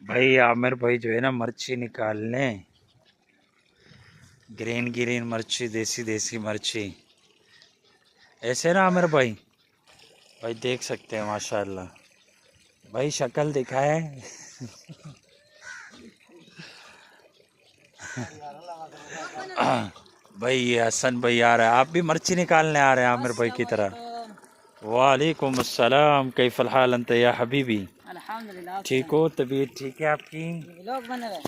भाई आमिर भाई जो है ना मिर्ची निकालने, ग्रीन ग्रीन मिर्ची, देसी देसी मिर्ची ऐसे ना आमिर भाई। भाई देख सकते हैं माशाल्लाह, भाई शक्ल दिखाए। भाई ये हसन भाई आ रहा है, आप भी मिर्ची निकालने आ रहे हैं आमिर भाई की तरह। वालेकुम अस्सलाम, कैफल हाल अंत या हबीबी? अल्हम्दुलिल्लाह। ठीक हो, तबीयत ठीक है आपकी? व्लॉग बन रहा है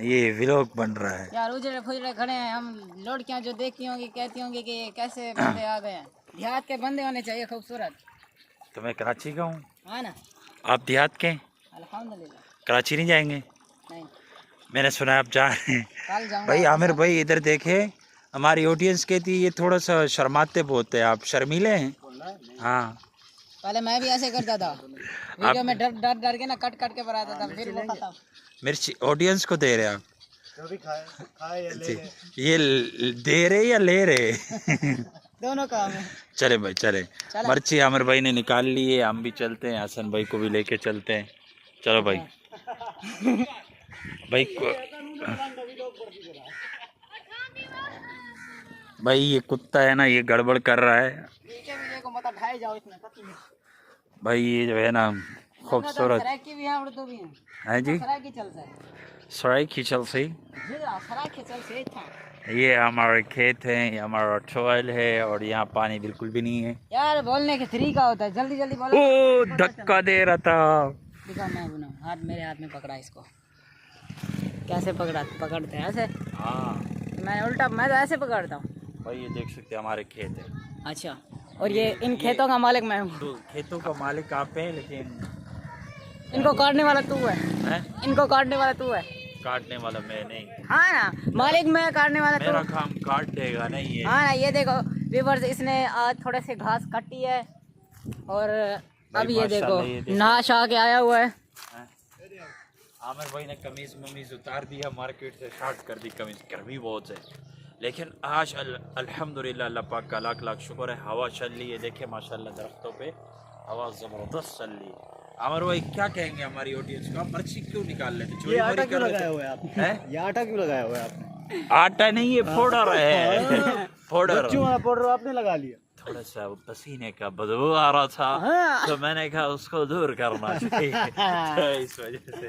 ये व्लॉग बन रहा है यार, उजड़े फुजड़े खड़े हैं हम। लड़कियां जो देखती होंगी कहती होंगी कि कैसे बंदे आ गए हैं। देहात के बंदे होने चाहिए खूबसूरत। तो मैं कराची का हूँ, हाँ ना, आप देहात के? अल्हम्दुलिल्लाह। कराची नहीं जाएंगे? नहीं, मैंने सुना आप जा रहे हैं। कल जाऊंगा भाई आपके आमिर साथ। भाई इधर देखे, हमारी ऑडियंस कहती है ये थोड़ा सा शर्माते बहुत है, आप शर्मीले हैं? हाँ। पहले मैं भी ऐसे करता था, वीडियो में डर डर डर के ना कट कट के बनाता था, फिर वो खत्म। मिर्ची ऑडियंस को दे रहे हैं आप? जो भी खाए खाए या ले जी, ले। ये दे रहे या ले रहे? दोनों काम है। चले भाई चले, चला। मिर्ची आमिर भाई ने निकाल ली है, हम भी चलते हैं, हसन भाई को भी लेके चलते हैं। चलो भाई। भाई भाई ये कुत्ता है ना, ये गड़बड़ कर रहा है नीचे वीडियो को मत ढाई जाओ इसमें कति में। भाई। ये जो है ना खूबसूरत सराकी भी है, उर्दू भी है। है जी, सराकी चल से सराय खींचल से। सराकी चल से था। ये हमारे खेत हैं, ये हमारा टॉयल है, और यहाँ पानी बिल्कुल भी नहीं है। यार बोलने के तरीका होता है, जल्दी जल्दी बोलो। ओ धक्का दे रहा था। दिखाओ, मैं बनाऊं। हाथ मेरे हाथ में पकड़ा इसको, कैसे पकड़ते हैं ऐसे। हाँ मैं उल्टा, मैं तो ऐसे पकड़ता हूँ। भाई ये देख सकते हैं हमारे खेत है। अच्छा, और ये इन खेतों का मालिक मैं हूँ। तो खेतों का मालिक आप हैं, लेकिन इनको काटने वाला तू है। हैं? इनको काटने वाला तू है। काटने वाला मैं नहीं, हाँ ना, मालिक मैं, काटने वाला मेरा तू। काम काट देगा नहीं ये। हाँ ना, ये देखो व्यूअर्स, इसने आज थोड़े से घास काटी है, और अब ये देखो माशाल्लाह, ये देखो। नहा शहा के आया हुआ है। आमिर भाई ने कमीज ममीज उतार दिया, मार्केट से शॉर्ट कर दी कमीज, गर्मी बहुत है। लेकिन आज अल्हम्दुलिल्लाह अल्लाह पाक का लाख लाख शुक्र है, हवा चल रही है, देखे माशाल्लाह दरख्तों पे हवा जबरदस्त चल रही है। आमिर भाई क्या कहेंगे हमारी ऑडियंस को, आप मिर्ची क्यों निकाल लेते? ये चोरी आटा वोरी क्यों कर लगाया लेते हुआ है आपने? हैं? ये आटा क्यों लगाया हुआ है आपने? आटा नहीं, ये पाउडर है। पाउडर बच्चों वाला पाउडर आपने लगा लिया। थोड़ा सा पसीने का बदबू आ रहा था, तो मैंने कहा उसको दूर करना चाहिए। तो इस वजह से